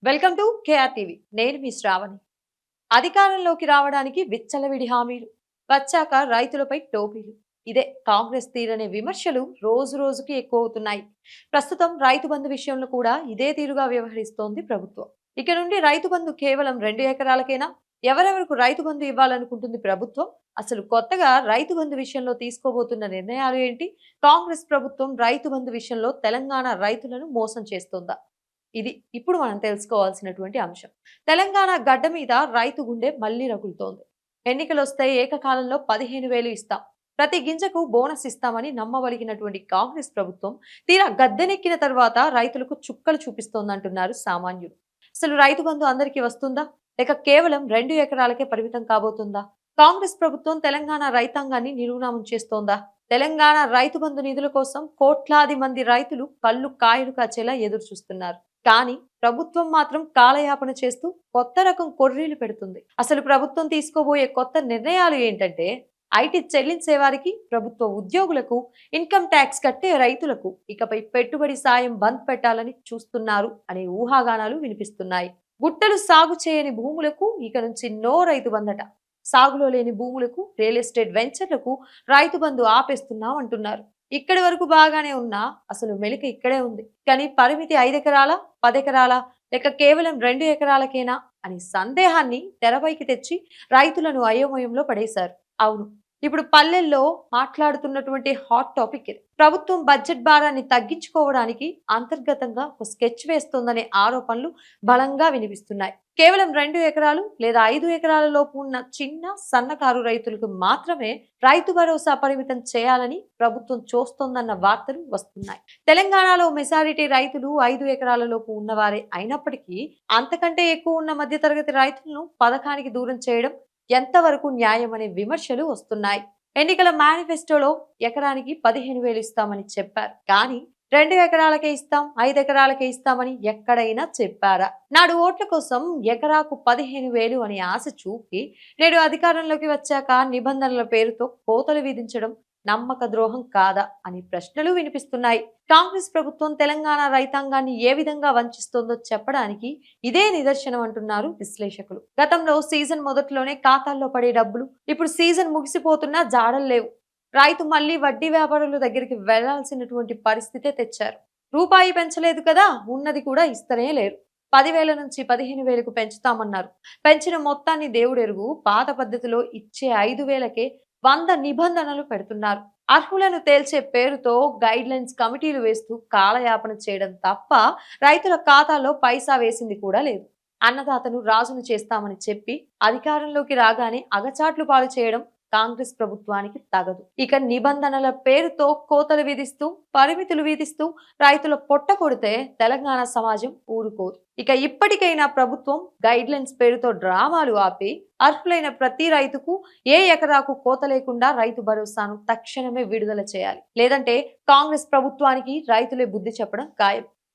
Welcome to KR TV. నేను మీ శ్రావణి. అధికారంలోకి రావడానికి విచ్చలవిడి హామీలు, వచ్చాక రైతులపై టోపీలు. ఇదే కాంగ్రెస్ తీరనే విమర్శలు రోజు రోజుకి ఎక్కువ అవుతున్నాయి. ప్రస్తుతం రైతు బంధు విషయంలో కూడా ఇదే తీరుగా వ్యవహరిస్తోంది ప్రభుత్వం. ఇక నుండి రైతు బంధు కేవలం 2 ఎకరాలకేనా? ఎవరెవరకు రైతు బంధు ఇవ్వాలనుకుంటుంది ప్రభుత్వం? అసలు కొత్తగా రైతు బంధు విషయంలో తీసుకోబోతున్న నిర్ణయాలు ఏంటి? కాంగ్రెస్ ప్రభుత్వం రైతు బంధు విషయంలో తెలంగాణ రైతులను మోసం చేస్తోందా? ఇది ఇప్పుడు మనం తెలుసుకోవాల్సినటువంటి అంశం. తెలంగాణ గడ్డ మీద రైతు గుండె మళ్లీ రగులుతోంది. ఎన్నికలొస్తే ఏకకాలంలో 15,000 ఇస్తాం, ప్రతి గింజకు బోనస్ ఇస్తామని నమ్మబలిగినటువంటి కాంగ్రెస్ ప్రభుత్వం తీరా గద్దెనెక్కిన తర్వాత రైతులకు చుక్కలు చూపిస్తోందంటున్నారు సామాన్యులు. అసలు రైతు బంధు అందరికీ వస్తుందా, లేక కేవలం 2 ఎకరాలకే పరిమితం కాబోతుందా? కాంగ్రెస్ ప్రభుత్వం తెలంగాణ రైతాంగాన్ని నిర్మూలనం చేస్తోందా? తెలంగాణ రైతు బంధు నిధుల కోసం కోట్లాది మంది రైతులు కళ్ళు కాయలు కాచేలా ఎదురు చూస్తున్నారు. కానీ ప్రభుత్వం మాత్రం కాలయాపన చేస్తూ కొత్త రకం కొర్రీలు పెడుతుంది. అసలు ప్రభుత్వం తీసుకోబోయే కొత్త నిర్ణయాలు ఏంటంటే, ఐటీ చెల్లించే వారికి, ప్రభుత్వ ఉద్యోగులకు, ఇన్కమ్ ట్యాక్స్ కట్టే రైతులకు ఇకపై పెట్టుబడి సాయం బంద్ పెట్టాలని చూస్తున్నారు అనే ఊహాగానాలు వినిపిస్తున్నాయి. గుట్టలు సాగు చేయని భూములకు ఇక నుంచి నో రైతు బందట. సాగులో లేని భూములకు, రియల్ ఎస్టేట్ వెంచర్లకు రైతు బంధు ఆపేస్తున్నాం అంటున్నారు. ఇక్కడి వరకు బాగానే ఉన్నా అసలు మెలిక ఇక్కడే ఉంది. కానీ పరిమితి 5 ఎకరాల, 10 ఎకరాల, లేక కేవలం 2 ఎకరాలకేనా అని సందేహాన్ని తెరపైకి తెచ్చి రైతులను అయోమయంలో పడేశారు. అవును, ఇప్పుడు పల్లెల్లో మాట్లాడుతున్నటువంటి హాట్ టాపిక్ ఇది. ప్రభుత్వం బడ్జెట్ భారాన్ని తగ్గించుకోవడానికి అంతర్గతంగా ఒక స్కెచ్ వేస్తోందనే ఆరోపణలు బలంగా వినిపిస్తున్నాయి. కేవలం 2 ఎకరాలు లేదా 5 ఎకరాల లోపు ఉన్న చిన్న సన్నకారు రైతులకు మాత్రమే రైతు భరోసా పరిమితం చేయాలని ప్రభుత్వం చూస్తోందన్న వార్తలు వస్తున్నాయి. తెలంగాణలో మెజారిటీ రైతులు 5 ఎకరాల లోపు ఉన్నవారే అయినప్పటికీ అంతకంటే ఎక్కువ ఉన్న మధ్యతరగతి రైతులను పథకానికి దూరం చేయడం ఎంతవరకు న్యాయం అనే విమర్శలు వస్తున్నాయి. ఎన్నికల మేనిఫెస్టోలో ఎకరానికి 15,000 ఇస్తామని చెప్పారు. కానీ 2 ఎకరాలకే ఇస్తాం, 5 ఎకరాలకే ఇస్తామని ఎక్కడైనా చెప్పారా? నాడు ఓట్ల కోసం ఎకరాకు 15,000 అని ఆశ చూపి నేడు అధికారంలోకి వచ్చాక నిబంధనల పేరుతో కోతలు విధించడం నమ్మక ద్రోహం కాదా అని ప్రశ్నలు వినిపిస్తున్నాయి. కాంగ్రెస్ ప్రభుత్వం తెలంగాణ రైతాంగాన్ని ఏ విధంగా వంచిస్తోందో చెప్పడానికి ఇదే నిదర్శనం అంటున్నారు విశ్లేషకులు. గతంలో సీజన్ మొదట్లోనే ఖాతాల్లో పడే డబ్బులు ఇప్పుడు సీజన్ ముగిసిపోతున్నా జాడలు లేవు. రైతు మళ్లీ వడ్డీ వ్యాపారుల దగ్గరికి వెళ్లాల్సినటువంటి పరిస్థితే తెచ్చారు. రూపాయి పెంచలేదు కదా, ఉన్నది కూడా ఇస్తనే లేరు. 10,000 నుంచి 15,000కు పెంచుతామన్నారు. పెంచిన మొత్తాన్ని దేవుడెరుగు. పాత పద్ధతిలో ఇచ్చే 5,000కే 100 నిబంధనలు పెడుతున్నారు. అర్హులను తేల్చే పేరుతో గైడ్ లైన్స్ కమిటీలు వేస్తూ కాలయాపన చేయడం తప్ప రైతుల ఖాతాలో పైసా వేసింది కూడా లేదు. అన్నదాతను రాజును చేస్తామని చెప్పి అధికారంలోకి రాగానే అగచాట్లు పాలు చేయడం కాంగ్రెస్ ప్రభుత్వానికి తగదు. ఇక నిబంధనల పేరుతో కోతలు విధిస్తూ, పరిమితులు విధిస్తూ రైతుల పొట్ట కొడితే తెలంగాణ సమాజం ఊరుకోదు. ఇక ఇప్పటికైనా ప్రభుత్వం గైడ్ లైన్స్ పేరుతో డ్రామాలు ఆపి అర్హులైన ప్రతి రైతుకు ఏ ఎకరాకు కోత లేకుండా రైతు భరోసాను తక్షణమే విడుదల చేయాలి. లేదంటే కాంగ్రెస్ ప్రభుత్వానికి రైతులే బుద్ధి చెప్పడం ఖాయం.